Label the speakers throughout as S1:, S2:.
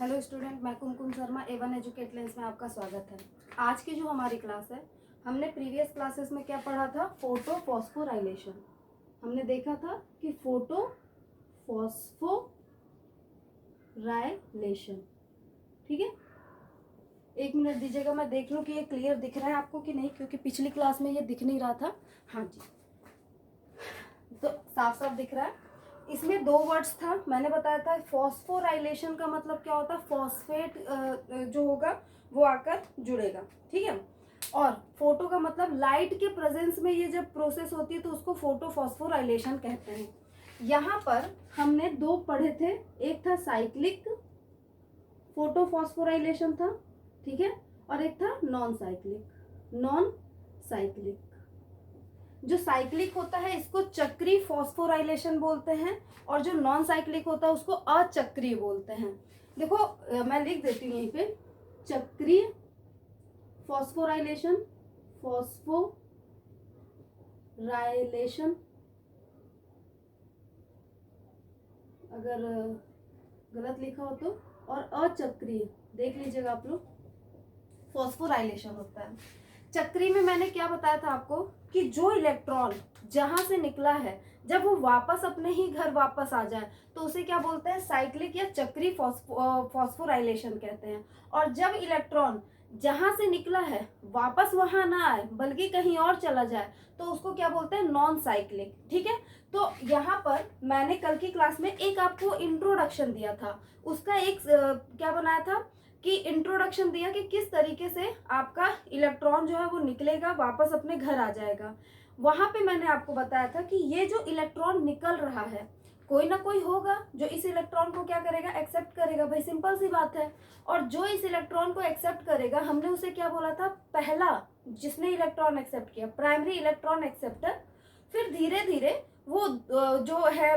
S1: Hello student, मैं कुमकुम Sharma A1 educate lens में आपका स्वागत है। आज की जो हमारी क्लास है, हमने प्रीवियस क्लासेस में क्या पढ़ा था? Photo phosphorylation. हमने देखा था कि फोटो फॉस्फोराइलेशन, ठीक है। एक मिनट दीजिएगा, मैं देख लूँ कि ये क्लियर दिख रहा है आपको कि नहीं, क्योंकि पिछली क्लास में ये दिख नहीं रहा था। हाँ जी, तो साफ साफ दिख रहा है। इसमें दो वर्ड्स था, मैंने बताया था। फॉस्फोराइलेशन का मतलब क्या होता है? फॉस्फेट जो होगा वो आकर जुड़ेगा, ठीक है। और फोटो का मतलब लाइट के प्रेजेंस में ये जब प्रोसेस होती है तो उसको फोटो फॉस्फोराइलेशन कहते हैं। यहाँ पर हमने दो पढ़े थे, एक था साइक्लिक फोटो फॉस्फोराइलेशन था, ठीक है, और एक था नॉन साइक्लिक। जो साइक्लिक होता है इसको चक्री फॉस्फोराइलेशन बोलते हैं, और जो नॉन साइक्लिक होता है उसको अचक्रीय बोलते हैं। देखो मैं लिख देती हूँ यहीं पे, चक्रीय फॉस्फोराइलेशन, अगर गलत लिखा हो तो, और अचक्रीय देख लीजिएगा आप लोग, फॉस्फोराइलेशन होता है। चक्री में मैंने क्या बताया था आपको कि जो इलेक्ट्रॉन जहां से निकला है जब वो वापस अपने ही घर वापस आ जाए तो उसे क्या बोलते हैं? साइक्लिक या चक्री फॉस्फोराइलेशन कहते हैं। और जब इलेक्ट्रॉन जहां से निकला है वापस वहां ना आए बल्कि कहीं और चला जाए तो उसको क्या बोलते हैं? नॉन साइक्लिक, ठीक है। तो यहाँ पर मैंने कल की क्लास में एक आपको इंट्रोडक्शन दिया था, उसका एक क्या बनाया था कि इंट्रोडक्शन दिया कि किस तरीके से आपका इलेक्ट्रॉन जो है वो निकलेगा, वापस अपने घर आ जाएगा। वहां पे मैंने आपको बताया था कि ये जो इलेक्ट्रॉन निकल रहा है, कोई ना कोई होगा जो इस इलेक्ट्रॉन को क्या करेगा? एक्सेप्ट करेगा। भाई सिंपल सी बात है। और जो इस इलेक्ट्रॉन को एक्सेप्ट करेगा, हमने उसे क्या बोला था? पहला जिसने इलेक्ट्रॉन एक्सेप्ट किया, प्राइमरी इलेक्ट्रॉन एक्सेप्टर। फिर धीरे धीरे वो जो है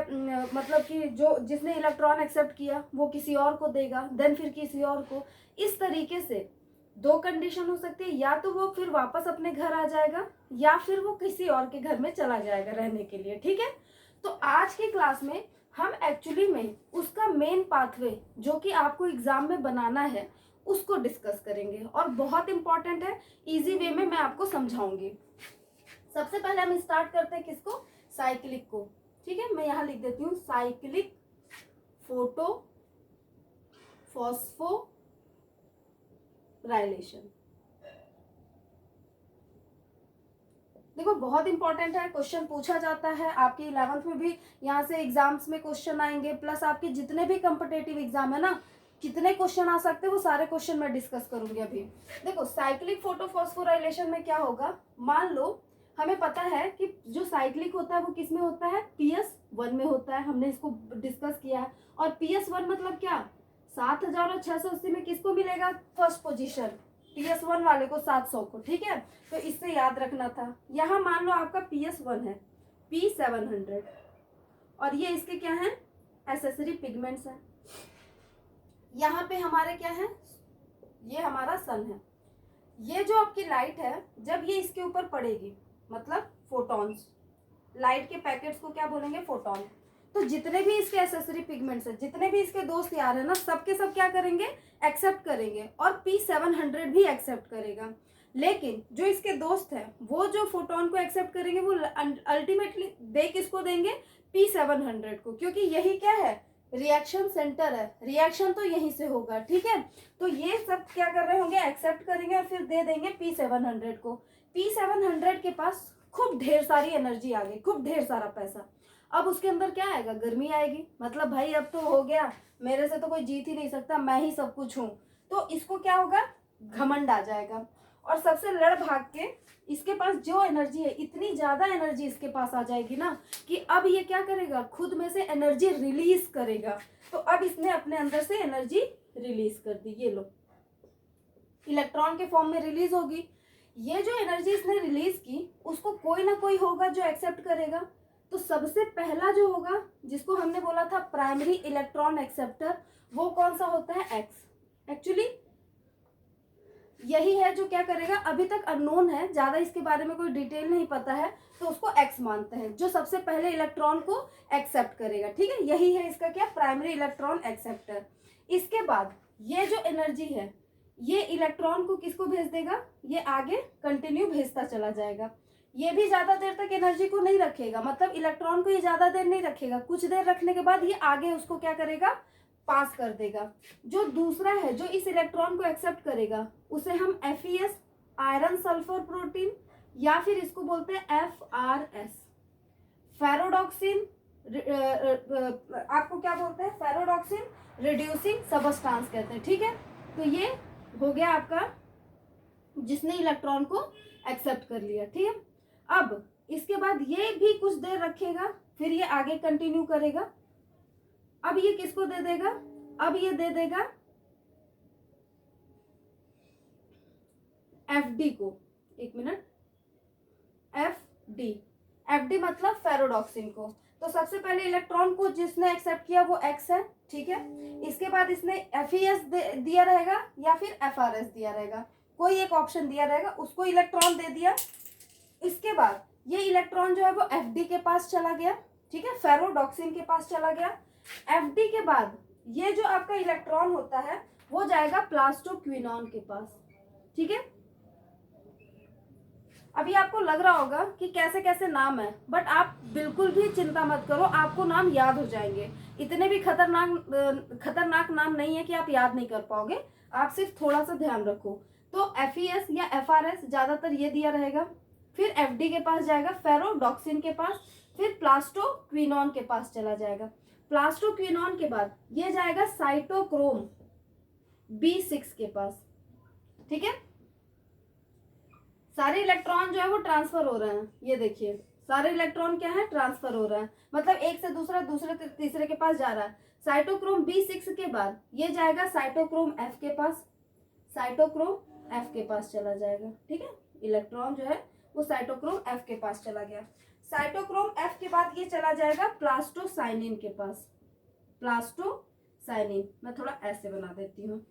S1: मतलब कि जो जिसने इलेक्ट्रॉन एक्सेप्ट किया वो किसी और को देगा, देन फिर किसी और को। इस तरीके से दो कंडीशन हो सकती है, या तो वो फिर वापस अपने घर आ जाएगा या फिर वो किसी और के घर में चला जाएगा रहने के लिए, ठीक है। तो आज की क्लास में हम एक्चुअली में उसका मेन पाथवे जो कि आपको एग्जाम में बनाना है उसको डिस्कस करेंगे, और बहुत इंपॉर्टेंट है, इजी वे में मैं आपको समझाऊंगी। सबसे पहले हम स्टार्ट करते हैं किसको? साइक्लिक को, ठीक है। मैं यहां लिख देती हूँ साइक्लिक फोटो फॉस्फोराइलेशन। देखो बहुत इंपॉर्टेंट है, क्वेश्चन पूछा जाता है आपके 11th में भी, यहाँ से एग्जाम्स में क्वेश्चन आएंगे, प्लस आपके जितने भी कॉम्पिटेटिव एग्जाम है ना, कितने क्वेश्चन आ सकते हैं वो सारे क्वेश्चन मैं डिस्कस करूंगी अभी। देखो साइक्लिक फोटो फॉस्फोराइलेशन में क्या होगा, मान लो हमें पता है कि जो साइक्लिक होता है वो किस में होता है? PS1 में होता है, हमने इसको डिस्कस किया है। और PS1 मतलब क्या? 7680 में किसको मिलेगा फर्स्ट पोजीशन? PS1 वाले को, 700 को, ठीक है। तो इससे याद रखना था। यहाँ मान लो आपका PS1 है, P700, और ये इसके क्या है? एसेसरी पिगमेंट्स है। यहाँ पे हमारे क्या है? ये हमारा सन है। ये जो आपकी लाइट है जब ये इसके ऊपर पड़ेगी, मतलब फोटॉन्स, लाइट के पैकेट्स को क्या बोलेंगे? फोटॉन। तो जितने भी इसके एसेसरी पिगमेंट्स हैं, जितने भी इसके दोस्त यार है ना, सबके सब क्या करेंगे? एक्सेप्ट करेंगे, और P700 भी एक्सेप्ट करेगा। लेकिन जो इसके दोस्त है वो जो फोटोन को एक्सेप्ट करेंगे वो अल्टीमेटली दे किसको देंगे? P700 को, क्योंकि यही क्या है? रिएक्शन सेंटर है, रिएक्शन तो यहीं से होगा, ठीक है। तो ये सब क्या कर रहे होंगे? एक्सेप्ट करेंगे और फिर दे देंगे P700 को। P700 के पास खूब ढेर सारी एनर्जी आ गई, खूब ढेर सारा पैसा। अब उसके अंदर क्या आएगा? गर्मी आएगी, मतलब भाई अब तो हो गया, मेरे से तो कोई जीत ही नहीं सकता, मैं ही सब कुछ हूं। तो इसको क्या होगा? घमंड आ जाएगा, और सबसे लड़ भाग के इसके पास जो एनर्जी है, इतनी ज्यादा एनर्जी इसके पास आ जाएगी ना कि अब ये क्या करेगा? खुद में से एनर्जी रिलीज करेगा। तो अब इसने अपने अंदर से एनर्जी रिलीज कर दी, ये लो, इलेक्ट्रॉन के फॉर्म में रिलीज होगी। ये जो एनर्जी इसने रिलीज की उसको कोई ना कोई होगा जो एक्सेप्ट करेगा। तो सबसे पहला जो होगा, जिसको हमने बोला था प्राइमरी इलेक्ट्रॉन एक्सेप्टर, वो कौन सा होता है? एक्स। एक्चुअली यही है जो क्या करेगा, अभी तक अननोन है, ज्यादा इसके बारे में कोई डिटेल नहीं पता है, तो उसको एक्स मानते हैं, जो सबसे पहले इलेक्ट्रॉन को एक्सेप्ट करेगा, ठीक है। यही है इसका क्या? Primary electron acceptor. इसके बाद ये जो एनर्जी है ये इलेक्ट्रॉन को किसको भेज देगा, ये आगे कंटिन्यू भेजता चला जाएगा। ये भी ज्यादा देर तक एनर्जी को नहीं रखेगा, मतलब इलेक्ट्रॉन को ये ज्यादा देर नहीं रखेगा, कुछ देर रखने के बाद ये आगे उसको क्या करेगा, पास कर देगा। जो दूसरा है जो इस इलेक्ट्रॉन को एक्सेप्ट करेगा उसे हम FeS आयरन सल्फर प्रोटीन या फिर इसको बोलते हैं FRS फेरोडॉक्सिन, आपको क्या बोलते हैं, फेरोडॉक्सिन रिड्यूसिंग सबस्टांस कहते हैं। ठीक है, तो ये हो गया आपका जिसने इलेक्ट्रॉन को एक्सेप्ट कर लिया। ठीक है, अब इसके बाद ये भी कुछ देर रखेगा, फिर ये आगे कंटिन्यू करेगा। अब ये किसको दे देगा, अब ये दे देगा FD को, एक मिनट, FD मतलब फेरोडॉक्सिन को। तो सबसे पहले इलेक्ट्रॉन को जिसने एक्सेप्ट किया वो X है। ठीक है, इसके बाद इसने FeS दिया रहेगा या फिर FRS दिया रहेगा, कोई एक ऑप्शन दिया रहेगा, उसको इलेक्ट्रॉन दे दिया। इसके बाद ये इलेक्ट्रॉन जो है वो FD के पास चला गया। ठीक है, फेरोडॉक्सिन के पास चला गया। FD के बाद ये जो आपका इलेक्ट्रॉन होता है वो जाएगा प्लास्टोक्विनॉन के पास। ठीक है, अभी आपको लग रहा होगा कि कैसे कैसे नाम है, बट आप बिल्कुल भी चिंता मत करो, आपको नाम याद हो जाएंगे। इतने भी खतरनाक नाम नहीं है कि आप याद नहीं कर पाओगे, आप सिर्फ थोड़ा सा ध्यान रखो। तो FeS या FRS ज्यादातर ये दिया रहेगा, फिर FD के पास जाएगा, फेरोडॉक्सिन के पास, फिर प्लास्टोक्विनॉन के पास चला जाएगा। प्लास्टोक्विनॉन के बाद ये जाएगा साइटोक्रोम B6 के पास। ठीक है, सारे इलेक्ट्रॉन जो है वो ट्रांसफर हो रहे हैं, ये देखिए सारे इलेक्ट्रॉन क्या है, ट्रांसफर हो रहा है, मतलब एक से दूसरे से तीसरे के पास जा रहा है। साइटोक्रोम B6 के बाद ये जाएगा साइटोक्रोम F के पास, साइटोक्रोम F के पास चला जाएगा। ठीक है, इलेक्ट्रॉन जो है वो साइटोक्रोम F के पास चला गया। साइटोक्रोम F के बाद ये चला जाएगा प्लास्टोसाइनिन के पास, प्लास्टोसाइनिन, मैं थोड़ा ऐसे बना देती हूँ।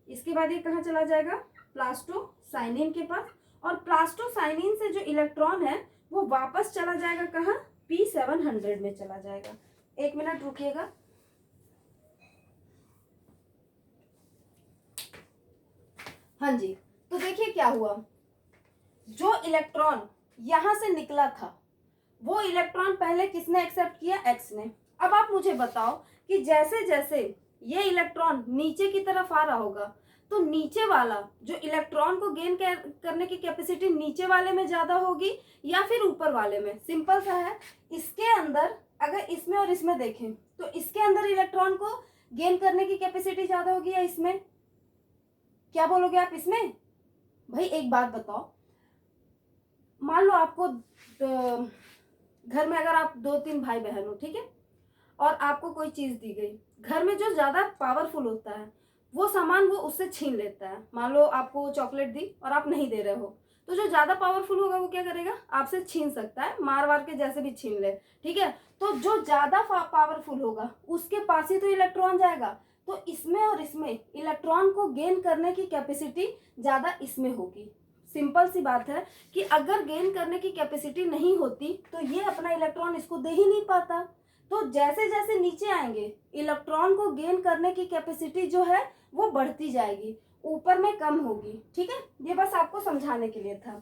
S1: इसके बाद ये कहाँ चला जाएगा, प्लास्टोसाइनिन के पास, और प्लास्टोसाइनिन से जो इलेक्ट्रॉन है वो वापस चला जाएगा कहाँ, P700 में चला जाएगा। एक मिनट रुकिएगा। हाँ जी, तो देखिए क्या हुआ, जो इलेक्ट्रॉन यहां से निकला था वो इलेक्ट्रॉन पहले किसने एक्सेप्ट किया, X ने। अब आप मुझे बताओ कि जैसे जैसे ये इलेक्ट्रॉन नीचे की तरफ आ रहा होगा तो नीचे वाला जो इलेक्ट्रॉन को गेन करने की कैपेसिटी नीचे वाले में ज्यादा होगी या फिर ऊपर वाले में। सिंपल सा है, इसके अंदर अगर इसमें और इसमें देखें तो इसके अंदर इलेक्ट्रॉन को गेन करने की कैपेसिटी ज्यादा होगी या इसमें, क्या बोलोगे आप इसमें? भाई एक बात बताओ, मान लो आपको घर में अगर आप 2-3 भाई बहन हो, ठीक है, और आपको कोई चीज दी गई, घर में जो ज्यादा पावरफुल होता है वो सामान वो उससे छीन लेता है। मान लो आपको चॉकलेट दी और आप नहीं दे रहे हो, तो जो ज्यादा पावरफुल होगा वो क्या करेगा, आपसे छीन सकता है, मार वार के जैसे भी छीन ले। ठीक है, तो जो ज्यादा पावरफुल होगा उसके पास ही तो इलेक्ट्रॉन जाएगा, तो इसमें और इसमें इलेक्ट्रॉन को गेन करने की कैपेसिटी ज्यादा इसमें होगी। सिंपल सी बात है कि अगर गेन करने की कैपेसिटी नहीं होती तो ये अपना इलेक्ट्रॉन इसको दे ही नहीं पाता। तो जैसे जैसे नीचे आएंगे इलेक्ट्रॉन को गेन करने की कैपेसिटी जो है वो बढ़ती जाएगी, ऊपर में कम होगी। ठीक है, ये बस आपको समझाने के लिए था।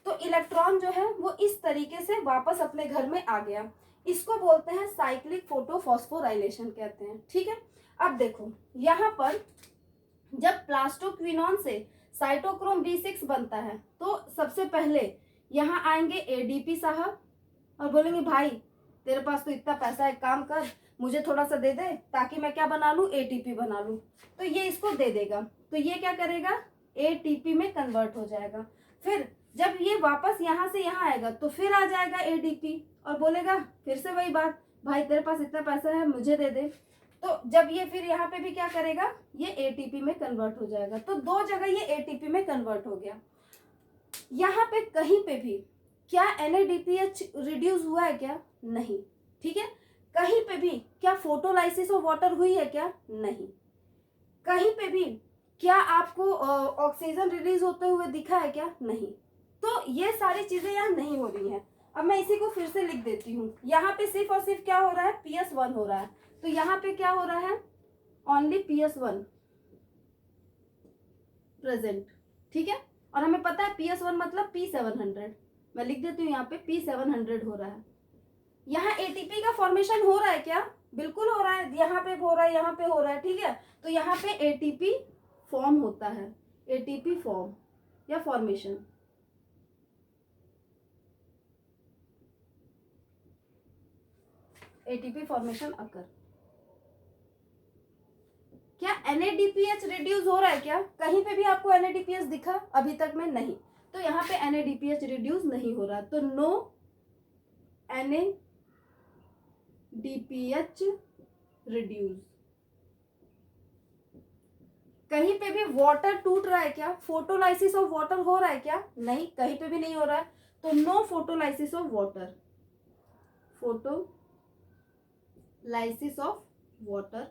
S1: तो इलेक्ट्रॉन जो है वो इस तरीके से वापस अपने घर में आ गया, इसको बोलते हैं साइक्लिक फोटोफॉस्फोराइलेशन कहते हैं। ठीक है, अब देखो यहाँ पर जब प्लास्टोक्विनॉन से साइटोक्रोम B6 बनता है तो सबसे पहले यहाँ आएंगे ADP साहब और बोलेंगे भाई तेरे पास तो इतना पैसा है, काम कर मुझे थोड़ा सा दे दे ताकि मैं क्या बना लूँ, ATP बना लूँ। तो ये इसको दे देगा, तो ये क्या करेगा, ATP में कन्वर्ट हो जाएगा। फिर जब ये वापस यहाँ से यहाँ आएगा तो फिर आ जाएगा ADP और बोलेगा फिर से वही बात, भाई तेरे पास इतना पैसा है मुझे दे दे। तो जब ये फिर यहाँ पे भी क्या करेगा, ये ATP में कन्वर्ट हो जाएगा। तो 2 जगह ये ATP में कन्वर्ट हो गया। यहाँ पे कहीं पे भी क्या NADPH रिड्यूस हुआ है क्या, नहीं। ठीक है, कहीं पे भी क्या फोटोलाइसिस ऑफ वाटर हुई है क्या, नहीं। कहीं पे भी क्या आपको ऑक्सीजन रिलीज होते हुए दिखा है क्या, नहीं। तो ये सारी चीजें यहाँ नहीं हो रही हैं। अब मैं इसी को फिर से लिख देती हूँ, यहाँ पे सिर्फ और सिर्फ क्या हो रहा है, PS1 हो रहा है। तो यहाँ पे क्या हो रहा है, ओनली PS1। प्रेजेंट, ठीक है। और हमें पता है PS1 मतलब P700, मैं लिख देती हूँ यहाँ पे P700 हो रहा है। यहाँ एटीपी का फॉर्मेशन हो रहा है क्या? बिल्कुल हो रहा है, यहाँ पे हो रहा है, यहाँ पे हो रहा है, ठीक है। तो यहाँ पे एटीपी फॉर्म होता है, एटीपी फॉर्म या फॉर्मेशन। एटीपी फॉर्मेशन अकर। क्या NADPH रिड्यूस हो रहा है क्या? कहीं पे भी आपको NADPH दिखा अभी तक में? नहीं। तो यहाँ पे NADPH रिड्यूस नहीं हो रहा, तो नो NADPH रिड्यूस। कहीं पे भी वाटर टूट रहा है क्या? फोटोलाइसिस ऑफ वाटर हो रहा है क्या? नहीं, कहीं पे भी नहीं हो रहा है, तो no photolysis of water, photolysis of water.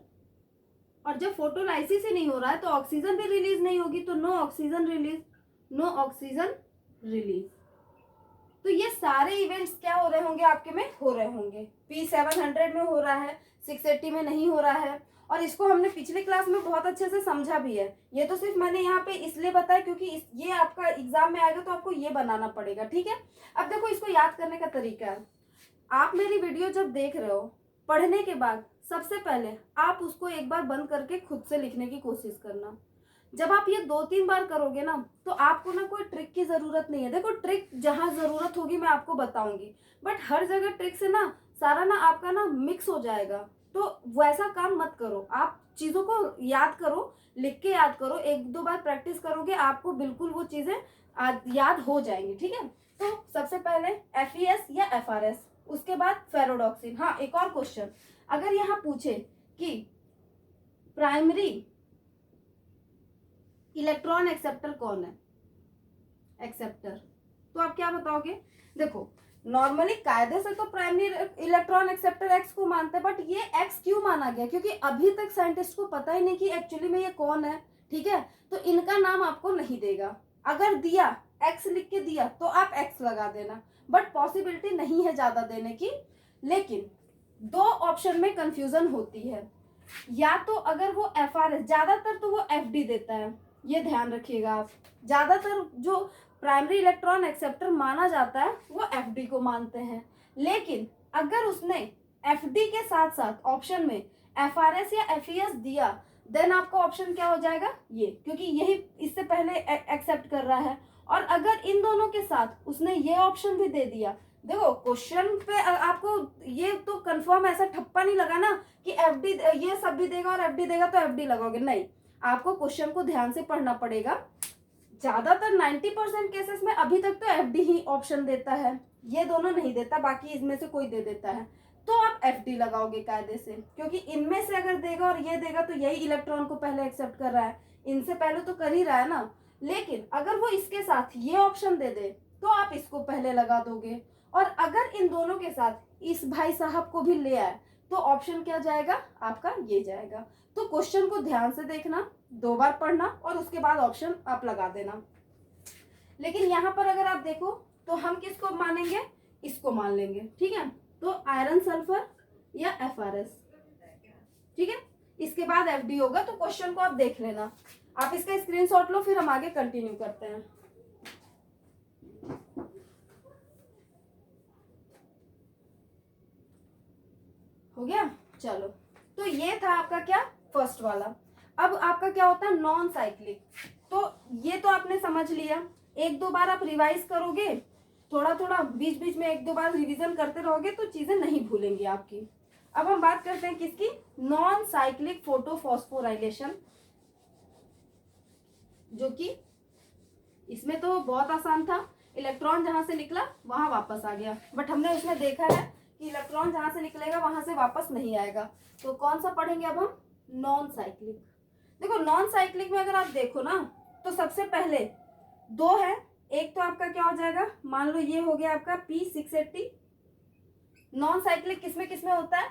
S1: और जब फोटोलाइसिस ही नहीं हो रहा है तो ऑक्सीजन भी रिलीज नहीं होगी, तो no oxygen release, no oxygen release. तो ये सारे इवेंट्स क्या हो रहे होंगे आपके में? हो रहे होंगे। P700 में हो रहा है, 680 में नहीं हो रहा है। और इसको हमने पिछले क्लास में बहुत अच्छे से समझा भी है। ये तो सिर्फ मैंने यहाँ पे इसलिए बताया क्योंकि ये आपका एग्जाम में आएगा तो आपको ये बनाना पड़ेगा, ठीक है। अब देखो इसको याद करने का तरीका है, आप मेरी वीडियो जब देख रहे हो, पढ़ने के बाद सबसे पहले आप उसको एक बार बंद करके खुद से लिखने की कोशिश करना। जब आप ये 2-3 बार करोगे ना तो आपको ना कोई ट्रिक की जरूरत नहीं है। देखो ट्रिक जहां जरूरत होगी मैं आपको बताऊंगी, बट हर जगह ट्रिक से ना सारा ना आपका ना मिक्स हो जाएगा, तो वैसा काम मत करो। आप चीजों को याद करो, लिख के याद करो, 1-2 बार प्रैक्टिस करोगे आपको बिल्कुल वो चीजें याद हो जाएंगी, ठीक है। तो सबसे पहले FES या FRS, उसके बाद फेरोडॉक्सिन। हाँ, एक और क्वेश्चन, अगर यहाँ पूछे कि प्राइमरी इलेक्ट्रॉन एक्सेप्टर कौन है, एक्सेप्टर, तो आप क्या बताओगे? देखो नॉर्मली कायदे से तो प्राइमरी इलेक्ट्रॉन एक्सेप्टर एक्स को मानते हैं, बट ये एक्स क्यों माना गया? क्योंकि अभी तक साइंटिस्ट को पता ही नहीं कि एक्चुअली में ये कौन है, ठीक है। तो इनका नाम आपको नहीं देगा, अगर दिया एक्स लिख के दिया तो आप एक्स लगा देना, बट पॉसिबिलिटी नहीं है ज्यादा देने की। लेकिन 2 ऑप्शन में कंफ्यूजन होती है, या तो अगर वो FRS, ज्यादातर तो वो FD देता है, ये ध्यान रखिएगा आप। ज्यादातर जो प्राइमरी इलेक्ट्रॉन एक्सेप्टर माना जाता है वो FD को मानते हैं, लेकिन अगर उसने FD के साथ साथ ऑप्शन में FRS या FES दिया, देन आपका ऑप्शन क्या हो जाएगा? ये, क्योंकि यही इससे पहले एक्सेप्ट कर रहा है। और अगर इन दोनों के साथ उसने ये ऑप्शन भी दे दिया, देखो क्वेश्चन पे आपको ये तो कंफर्म ऐसा ठप्पा नहीं लगा ना कि FD ये सब भी देगा और FD देगा तो FD लगाओगे, नहीं। आपको क्वेश्चन को ध्यान से पढ़ना पड़ेगा। ज्यादातर 90% केसेस में अभी तक तो FD ही ऑप्शन देता है, ये दोनों नहीं देता, बाकी इसमें से कोई दे देता है, तो आप FD लगाओगे कायदे से, क्योंकि इनमें से अगर देगा और ये देगा तो यही इलेक्ट्रॉन को पहले एक्सेप्ट कर रहा है, इनसे पहले तो कर ही रहा है ना। लेकिन अगर वो इसके साथ ये ऑप्शन दे दे तो आप इसको पहले लगा दोगे, और अगर इन दोनों के साथ इस भाई साहब को भी ले आए तो ऑप्शन क्या जाएगा आपका? ये जाएगा। तो क्वेश्चन को ध्यान से देखना, 2 बार पढ़ना और उसके बाद ऑप्शन आप लगा देना। लेकिन यहाँ पर अगर आप देखो तो हम किसको मानेंगे? इसको मान लेंगे, ठीक है। तो आयरन सल्फर या FRS, ठीक है। इसके बाद FD होगा, तो क्वेश्चन को आप देख लेना, आप इसका स्क्रीनशॉट लो, फिर हम आगे कंटिन्यू करते हैं। हो गया, चलो। तो ये था आपका क्या? फर्स्ट वाला। अब आपका क्या होता है? Non cyclic. तो ये तो आपने समझ लिया, 1-2 बार आप रिवाइज करोगे, थोड़ा थोड़ा बीच बीच में 1-2 बार रिवीजन करते रहोगे तो चीजें नहीं भूलेंगी आपकी। अब हम बात करते हैं किसकी? नॉन साइक्लिक फोटोफॉस्फोराइलेशन, जो कि इसमें तो बहुत आसान था, इलेक्ट्रॉन जहां से निकला वहां वापस आ गया, बट हमने उसमें देखा है कि इलेक्ट्रॉन जहां से निकलेगा वहां से वापस नहीं आएगा। तो कौन सा पढ़ेंगे अब हम? Non cyclic. देखो नॉन साइक्लिक में अगर आप देखो ना तो सबसे पहले 2 है, एक तो आपका क्या हो जाएगा, मान लो ये हो गया आपका P680। नॉन साइक्लिक किसमें होता है?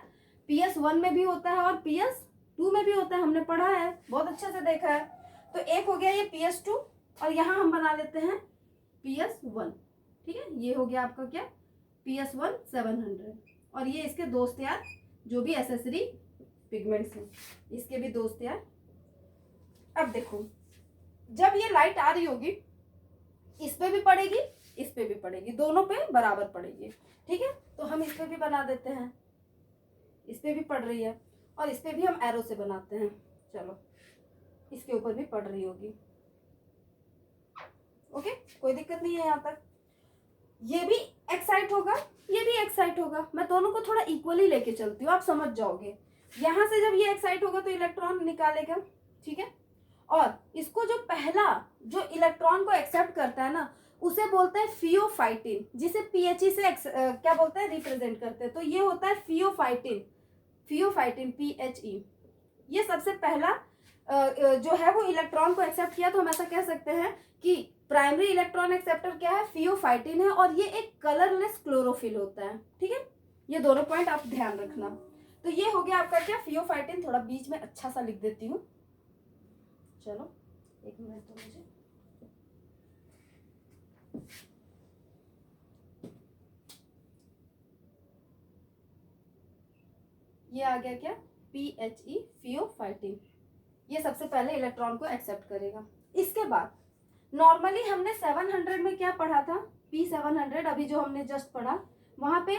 S1: PS1 में भी होता है और PS2 में भी होता है, हमने पढ़ा है, बहुत अच्छे से देखा है। तो एक हो गया ये PS2 और यहाँ हम बना लेते हैं PS1, ठीक है। ये हो गया आपका क्या? PS1 700। और ये इसके दोस्त यार जो भी एसेसरी पिगमेंट्स हैं, इसके भी दोस्त यार। अब देखो जब ये लाइट आ रही होगी इस पे भी पड़ेगी, इस पे भी पड़ेगी, दोनों पे बराबर पड़ेगी, ठीक है। तो हम इस पे भी बना देते हैं, इस पे भी पड़ रही है, और इस पे भी हम एरो से बनाते हैं। चलो इसके ऊपर भी पड़ रही होगी, ओके, कोई दिक्कत नहीं है यहाँ तक। ये भी एक्साइट होगा, ये भी एक्साइट होगा, मैं दोनों को थोड़ा इक्वली लेके चलती हूँ, आप समझ जाओगे। यहां से जब ये एक्साइट होगा तो इलेक्ट्रॉन निकालेगा, ठीक है। और इसको जो पहला जो इलेक्ट्रॉन को एक्सेप्ट करता है ना उसे बोलते हैं फियोफाइटिन, जिसे पीएचई से क्या बोलते हैं रिप्रेजेंट करते हैं। तो ये होता है फियोफाइटिन, फियोफाइटिन पीएचई। ये सबसे पहला जो है वो इलेक्ट्रॉन को एक्सेप्ट किया। तो हम ऐसा कह सकते हैं कि प्राइमरी इलेक्ट्रॉन एक्सेप्टर क्या है, फियोफाइटिन है, और ये एक कलरलेस क्लोरोफिल होता है, ठीक है। ये दोनों पॉइंट आप ध्यान रखना। तो ये हो गया आपका क्या, फियोफाइटिन। थोड़ा बीच में अच्छा सा लिख देती हूँ, चलो एक मिनट तो मुझे, ये आ गया क्या, पीएचई फियोफाइटिन। ये सबसे पहले इलेक्ट्रॉन को एक्सेप्ट करेगा। इसके बाद नॉर्मली हमने 700 में क्या पढ़ा था, P700, अभी जो हमने जस्ट पढ़ा वहां पे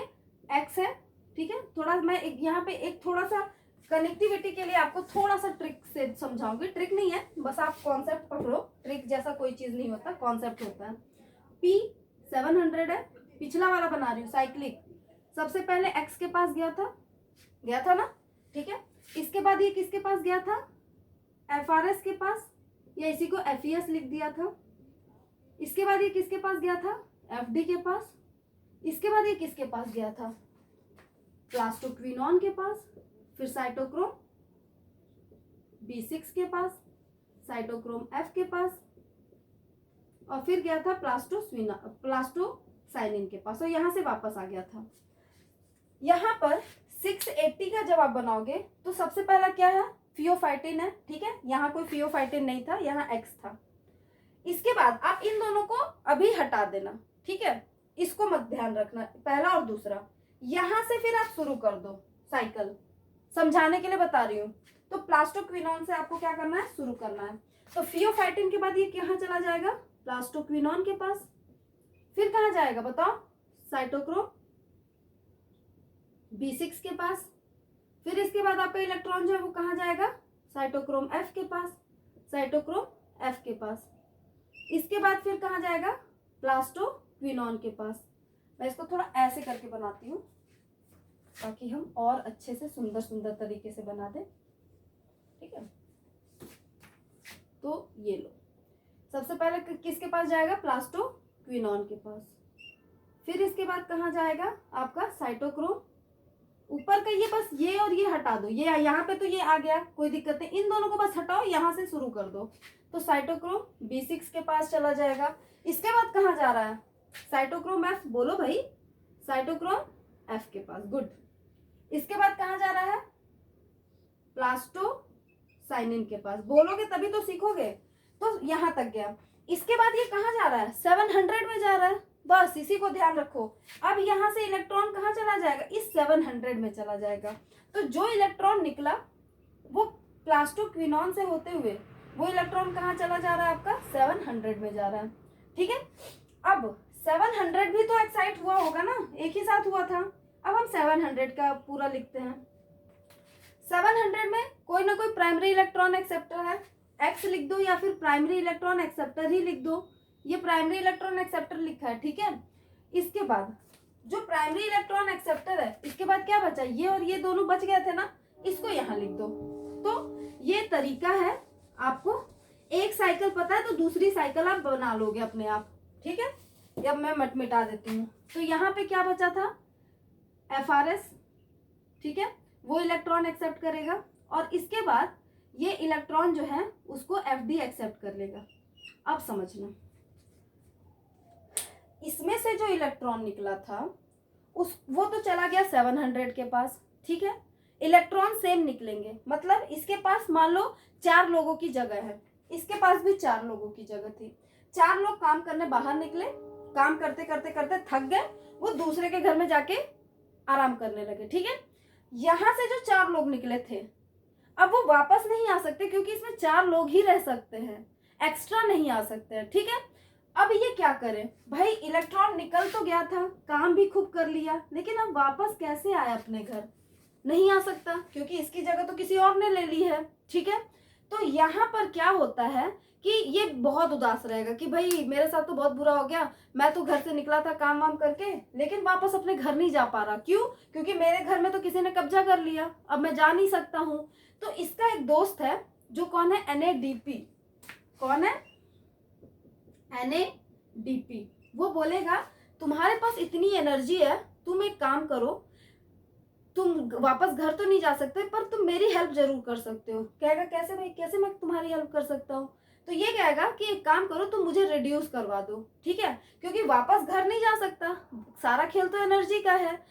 S1: X है, ठीक है। थोड़ा मैं यहाँ पे एक थोड़ा सा कनेक्टिविटी के लिए आपको थोड़ा सा ट्रिक से समझाऊंगी। ट्रिक नहीं है, बस आप कॉन्सेप्ट पकड़ो, ट्रिक जैसा कोई चीज नहीं होता, कॉन्सेप्ट होता है। P700 है, पिछला वाला बना रही हूँ साइक्लिक। सबसे पहले X के पास गया था ना, ठीक है। इसके बाद ये किसके पास गया था, FRS के पास, या इसी को FES लिख दिया था। इसके बाद ये किसके पास गया था, FD के पास। इसके बाद ये किसके पास गया था, प्लास्टोक्विनोन के पास। फिर साइटोक्रोम B6 के पास, साइटोक्रोम F के पास, और फिर गया था प्लास्टोसाइनिन के पास, और यहां से वापस आ गया था। यहां पर 680 का जब आप बनाओगे तो सबसे पहला क्या है, फियोफाइटिन है, ठीक है। यहाँ कोई फियोफाइटिन नहीं था, यहाँ X था। इसके बाद आप इन दोनों को अभी हटा देना, ठीक है। इसको मत ध्यान रखना, पहला और दूसरा। यहां से फिर आप शुरू कर दो साइकिल, समझाने के लिए बता रही हूँ। तो प्लास्टोक्विनोन से आपको क्या करना है, शुरू करना है। तो फियोफाइटिन के बाद ये कहाँ चला जाएगा, प्लास्टोक्विनोन के पास। फिर कहाँ जाएगा बताओ, साइटोक्रोम B6 के पास। फिर इसके बाद आपका इलेक्ट्रॉन जो है वो कहाँ जाएगा, साइटोक्रोम F के पास, साइटोक्रोम F के पास। इसके बाद फिर कहाँ जाएगा, प्लास्टोक्विनोन के पास। मैं इसको थोड़ा ऐसे करके बनाती हूँ ताकि हम और अच्छे से सुंदर सुंदर तरीके से बना दें, ठीक है। तो ये लो, सबसे पहले किसके पास जाएगा, प्लास्टोक्विनोन के पास। फिर इसके बाद कहाँ जाएगा आपका साइटोक्रोम। ऊपर का ये बस ये और ये हटा दो, ये यहाँ पे तो ये आ गया, कोई दिक्कत नहीं, इन दोनों को बस हटाओ, यहाँ से शुरू कर दो। तो साइटोक्रोम B6 के पास चला जाएगा। इसके बाद कहाँ जा रहा है, साइटोक्रोम F, बोलो भाई, साइटोक्रोम F के पास, गुड। इसके बाद कहाँ जा रहा है, प्लास्टोसाइनिन के पास, बोलोगे तभी तो सीखोगे। तो यहाँ तक गया। इसके बाद ये कहाँ जा रहा है, 700 में जा रहा है, बस इसी को ध्यान रखो। अब यहाँ से इलेक्ट्रॉन कहाँ चला जाएगा, इस 700 में चला जाएगा। तो जो इलेक्ट्रॉन निकला वो प्लास्टोक्विनोन से होते हुए वो इलेक्ट्रॉन कहाँ चला जा रहा है, आपका 700 में जा रहा है, ठीक है। अब 700 भी तो एक्साइट हुआ होगा ना, एक ही साथ हुआ था। अब हम 700 का पूरा लिखते हैं। 700 में कोई ना कोई प्राइमरी इलेक्ट्रॉन एक्सेप्टर है, X लिख दो, या फिर प्राइमरी इलेक्ट्रॉन एक्सेप्टर ही लिख दो। ये प्राइमरी इलेक्ट्रॉन एक्सेप्टर लिखा है, ठीक है। इसके बाद जो प्राइमरी इलेक्ट्रॉन एक्सेप्टर है, इसके बाद क्या बचा, ये और ये दोनों बच गए थे ना, इसको यहाँ लिख दो। तो ये तरीका है, आपको एक साइकिल पता है तो दूसरी साइकिल आप बना लोगे अपने आप, ठीक है। अब मैं मिटा देती हूँ। तो यहाँ पे क्या बचा था, FRS, ठीक है, वो इलेक्ट्रॉन एक्सेप्ट करेगा, और इसके बाद ये इलेक्ट्रॉन जो है उसको FD एक्सेप्ट कर लेगा। अब समझना, इसमें से जो इलेक्ट्रॉन निकला था वो तो चला गया 700 के पास, ठीक है। इलेक्ट्रॉन सेम निकलेंगे, मतलब इसके पास मान लो 4 लोगों की जगह है, इसके पास भी 4 लोगों की जगह थी। 4 लोग काम करने बाहर निकले, काम करते करते करते थक गए, वो दूसरे के घर में जाके आराम करने लगे, ठीक है। यहां से जो 4 लोग निकले थे अब वो वापस नहीं आ सकते, क्योंकि इसमें 4 लोग ही रह सकते हैं। एक्स्ट्रा नहीं आ सकते हैं, ठीक है। अब ये क्या करें भाई, इलेक्ट्रॉन निकल तो गया था, काम भी खूब कर लिया, लेकिन अब वापस कैसे आए अपने घर, नहीं आ सकता क्योंकि इसकी जगह तो किसी और ने ले ली है, ठीक है। तो यहाँ पर क्या होता है कि ये बहुत उदास रहेगा कि भाई मेरे साथ तो बहुत बुरा हो गया, मैं तो घर से निकला था काम वाम करके, लेकिन वापस अपने घर नहीं जा पा रहा, क्यों, क्योंकि मेरे घर में तो किसी ने कब्जा कर लिया, अब मैं जा नहीं सकता हूँ। तो इसका एक दोस्त है जो कौन है, NADP, कौन है, NADP। वो बोलेगा तुम्हारे पास इतनी एनर्जी है, तुम एक काम करो, तुम वापस घर तो नहीं जा सकते पर तुम मेरी हेल्प जरूर कर सकते हो। कहेगा कैसे भाई, कैसे मैं तुम्हारी हेल्प कर सकता हूँ, तो ये कहेगा कि एक काम करो, तुम मुझे रिड्यूस करवा दो, ठीक है, क्योंकि वापस घर नहीं जा सकता, सारा खेल तो एनर्जी का है।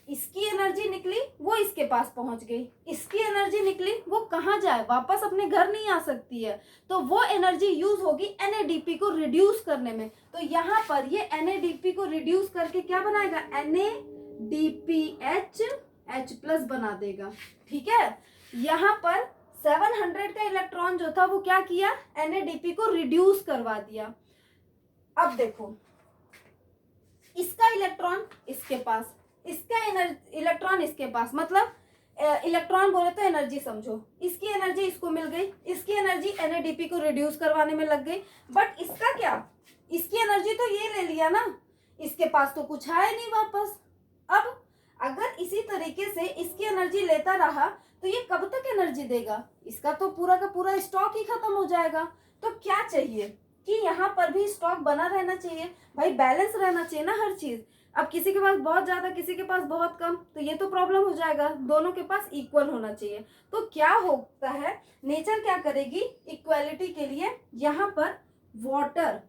S1: इसकी एनर्जी निकली, वो इसके पास पहुंच गई, इसकी एनर्जी निकली, वो कहाँ जाए, वापस अपने घर नहीं आ सकती है, तो वो एनर्जी यूज होगी NADP को रिड्यूस करने में। तो यहाँ पर ये NADP को रिड्यूस करके क्या बनाएगा, NADPH बना देगा, ठीक है। यहाँ पर 700 का इलेक्ट्रॉन जो था वो क्या किया, NADP को रिड्यूस करवा दिया। अब देखो, इसका इलेक्ट्रॉन इसके पास, इसका इलेक्ट्रॉन इसके पास, मतलब इलेक्ट्रॉन बोले तो एनर्जी समझो, इसकी एनर्जी इसको मिल गई, इसकी एनर्जी NADP को रिड्यूस करवाने में लग गई, बट इसका क्या, इसकी एनर्जी तो ये ले लिया ना, इसके पास तो कुछ आया नहीं वापस। अब अगर इसी तरीके से इसकी एनर्जी लेता रहा तो ये कब तक एनर्जी देगा, इसका तो पूरा का पूरा स्टॉक ही खत्म हो जाएगा। तो क्या चाहिए कि यहाँ पर भी स्टॉक बना रहना चाहिए भाई, बैलेंस रहना चाहिए ना हर चीज। अब किसी के पास बहुत ज्यादा, किसी के पास बहुत कम, तो ये तो प्रॉब्लम हो जाएगा, दोनों के पास इक्वल होना चाहिए। तो क्या होता है, नेचर क्या करेगी, इक्वालिटी के लिए यहाँ पर वाटर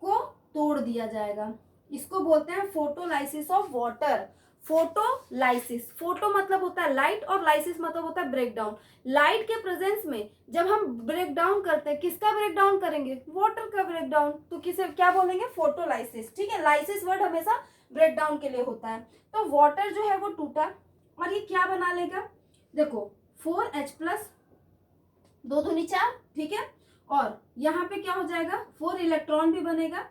S1: को तोड़ दिया जाएगा, इसको बोलते हैं photolysis of water. Photolysis, photo मतलब होता है लाइट और लाइसिस मतलब होता है ब्रेक डाउन। लाइट के प्रेजेंस में जब हम ब्रेक डाउन करते हैं, किसका ब्रेक डाउन करेंगे, वाटर का ब्रेक डाउन, तो किसे क्या बोलेंगे, फोटोलाइसिस, ठीक है। लाइसिस वर्ड हमेशा ब्रेक डाउन के लिए होता है। तो वाटर जो है वो टूटा और ये क्या बना लेगा, देखो 4H+, 2 दूनी 4, ठीक है, और यहाँ पे क्या हो जाएगा, 4 इलेक्ट्रॉन भी बनेगा,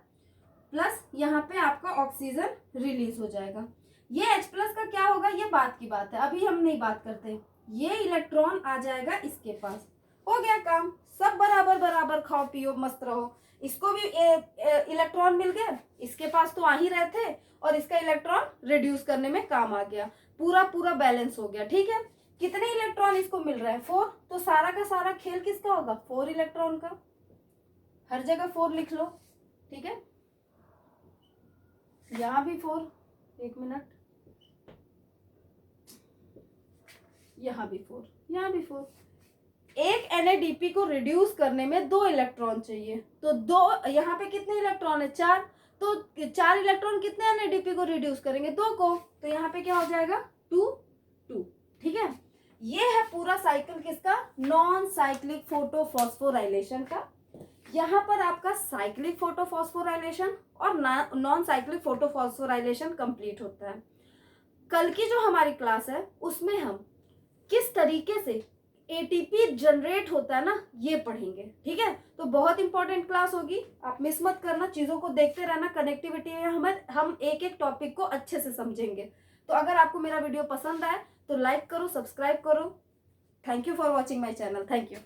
S1: प्लस यहाँ पे आपका ऑक्सीजन रिलीज हो जाएगा। ये H+ का क्या होगा, ये बात की बात है, अभी हम नहीं बात करते। ये इलेक्ट्रॉन आ जाएगा इसके पास, हो गया काम, सब बराबर बराबर खाओ पियो मस्त रहो। इसको भी इलेक्ट्रॉन मिल गया, इसके पास तो आ ही रहे थे, और इसका इलेक्ट्रॉन रिड्यूस करने में काम आ गया, पूरा पूरा बैलेंस हो गया, ठीक है। कितने इलेक्ट्रॉन इसको मिल रहे हैं, 4, तो सारा का सारा खेल किसका होगा, 4 इलेक्ट्रॉन का, हर जगह 4 लिख लो, ठीक है। यहाँ भी 4, एक मिनट, यहाँ भी 4, यहाँ भी 4। एक NADP को रिड्यूस करने में 2 इलेक्ट्रॉन चाहिए, तो 2, यहाँ पे कितने इलेक्ट्रॉन है, 4, तो 4 इलेक्ट्रॉन कितने NADP को रिड्यूस करेंगे, 2 को, तो यहाँ पे क्या हो जाएगा 2, 2, ठीक है। ये है पूरा साइकिल किसका, नॉन साइक्लिक फोटोफॉस्फोराइलेशन का। यहाँ पर आपका साइक्लिक फोटोफॉस्फोराइलेशन और नॉन साइक्लिक फोटोफॉस्फोराइलेशन कंप्लीट होता है। कल की जो हमारी क्लास है उसमें हम किस तरीके से ATP जनरेट होता है ना, ये पढ़ेंगे, ठीक है। तो बहुत इंपॉर्टेंट क्लास होगी, आप मिस मत करना, चीजों को देखते रहना, कनेक्टिविटी में हम एक एक टॉपिक को अच्छे से समझेंगे। तो अगर आपको मेरा वीडियो पसंद आए तो लाइक करो, सब्सक्राइब करो। Thank you for watching my channel, thank you.